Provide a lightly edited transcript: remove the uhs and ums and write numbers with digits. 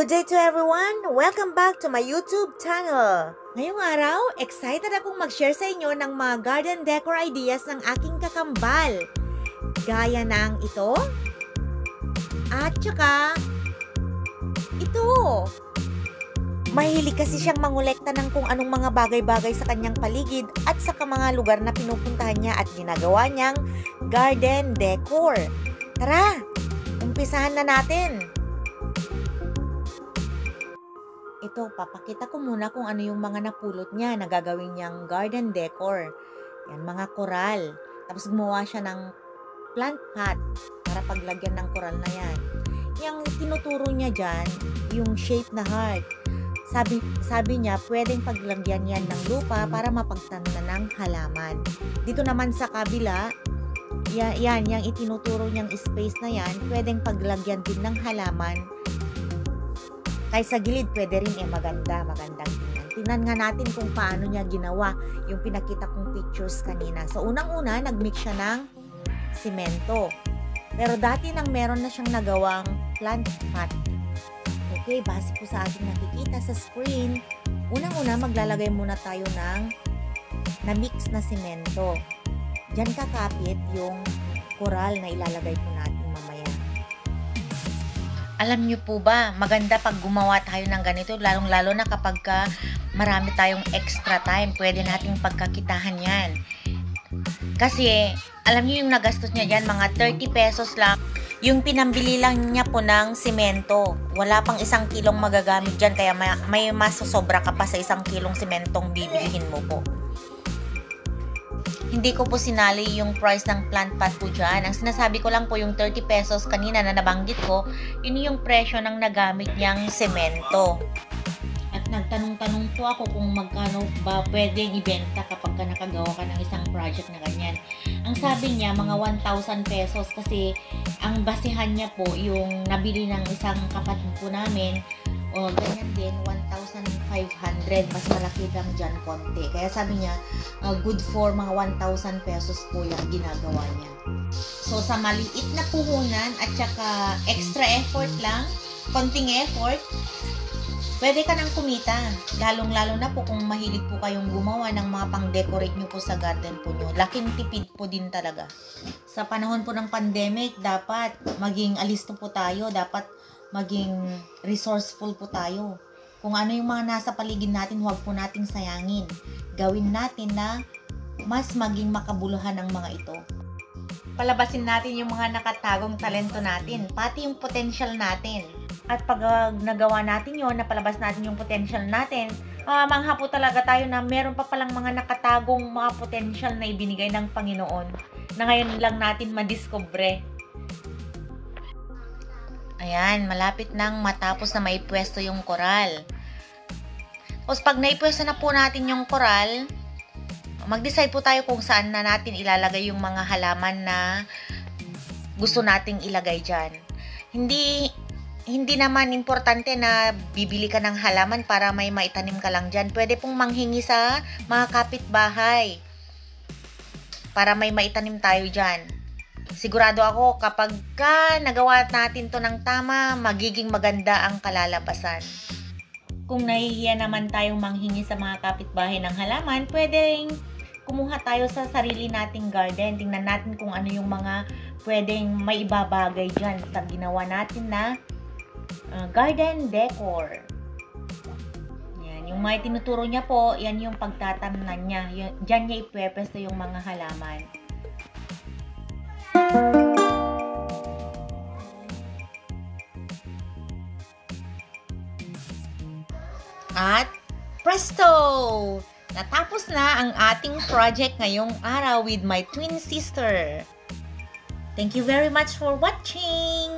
Good day to everyone! Welcome back to my YouTube channel! Ngayong araw, excited akong mag-share sa inyo ng mga garden decor ideas ng aking kakambal. Gaya ng ito, at saka ito. Mahilig kasi siyang mangolekta ng kung anong mga bagay-bagay sa kanyang paligid at sa mga lugar na pinupuntahan niya at ginagawa niyang garden decor. Tara, umpisahan na natin! Ito, papakita ko muna kung ano yung mga napulot niya na gagawin niyang garden decor. Yan, mga koral. Tapos gumawa siya ng plant pot para paglagyan ng koral na yan. Yung tinuturo niya dyan, yung shape na heart. Sabi niya, pwedeng paglagyan yan ng lupa para mapagtanan ng halaman. Dito naman sa kabila, yan, yung itinuturo niyang space na yan, pwedeng paglagyan din ng halaman. Kahit sa gilid, pwede rin magandang tingnan. Tingnan nga natin kung paano niya ginawa yung pinakita kong pictures kanina. So, unang-una, nag-mix siya ng simento. Pero dati nang meron na siyang nagawang plant pot. Okay, base po sa ating nakikita sa screen, unang-una, maglalagay muna tayo ng na-mix na simento. Diyan kakapit yung coral na ilalagay po natin mamaya. Alam niyo po ba, maganda pag gumawa tayo ng ganito, lalong-lalo na kapag marami tayong extra time, pwede nating pagkakitahan yan. Kasi, alam niyo yung nagastos niya dyan, mga 30 pesos lang. Yung pinambili lang niya po ng simento. Wala pang 1 kilong magagamit dyan, kaya may masasobra ka pa sa 1 kilong simentong bibilihin mo po. Hindi ko po sinali yung price ng plant pot po dyan. Ang sinasabi ko lang po yung 30 pesos kanina na nabanggit ko, yun yung presyo ng nagamit niyang semento. At nagtanong-tanong po ako kung magkano ba pwedeng ibenta kapag ka nakagawa ka ng isang project na ganyan. Ang sabi niya, mga 1,000 pesos kasi ang basihan niya po yung nabili ng isang kapatid po namin. O, ganyan din, 1,500. Mas malaki lang dyan konti. Kaya sabi niya, good for mga 1,000 pesos po yung ginagawa niya. So, sa maliit na puhunan at saka extra effort lang, konting effort, pwede ka nang kumita. Lalong-lalo na po kung mahilig po kayong gumawa ng mga pang-decorate nyo po sa garden po nyo. Laking tipid po din talaga. Sa panahon po ng pandemic, dapat maging alisto po tayo. Dapat maging resourceful po tayo. Kung ano yung mga nasa paligid natin, huwag po nating sayangin. Gawin natin na mas maging makabuluhan ang mga ito. Palabasin natin yung mga nakatagong talento natin, pati yung potential natin. At pag nagawa natin yun, napalabas natin yung potential natin, mangha po talaga tayo na meron pa palang mga nakatagong mga potential na ibinigay ng Panginoon na ngayon lang natin madiscover. Ayan, malapit nang matapos na maipwesto yung koral. Tapos pag naipwesto na po natin yung koral, mag-decide po tayo kung saan na natin ilalagay yung mga halaman na gusto nating ilagay dyan. Hindi naman importante na bibili ka ng halaman para may maitanim ka lang dyan. Pwede pong manghingi sa mga kapitbahay para may maitanim tayo dyan. Sigurado ako kapag nagawa natin to ng tama, magiging maganda ang kalalabasan. Kung nahihiya naman tayong manghingi sa mga kapitbahay ng halaman, pwedeng kumuha tayo sa sarili nating garden. Tingnan natin kung ano yung mga pwedeng may ibabagay dyan sa ginawa natin na garden decor. Yan, yung mga tinuturo niya po, yan yung pagtatamnan niya. Diyan niya ipwepesto yung mga halaman. At presto! Natapos na ang ating project ngayong araw with my twin sister. Thank you very much for watching!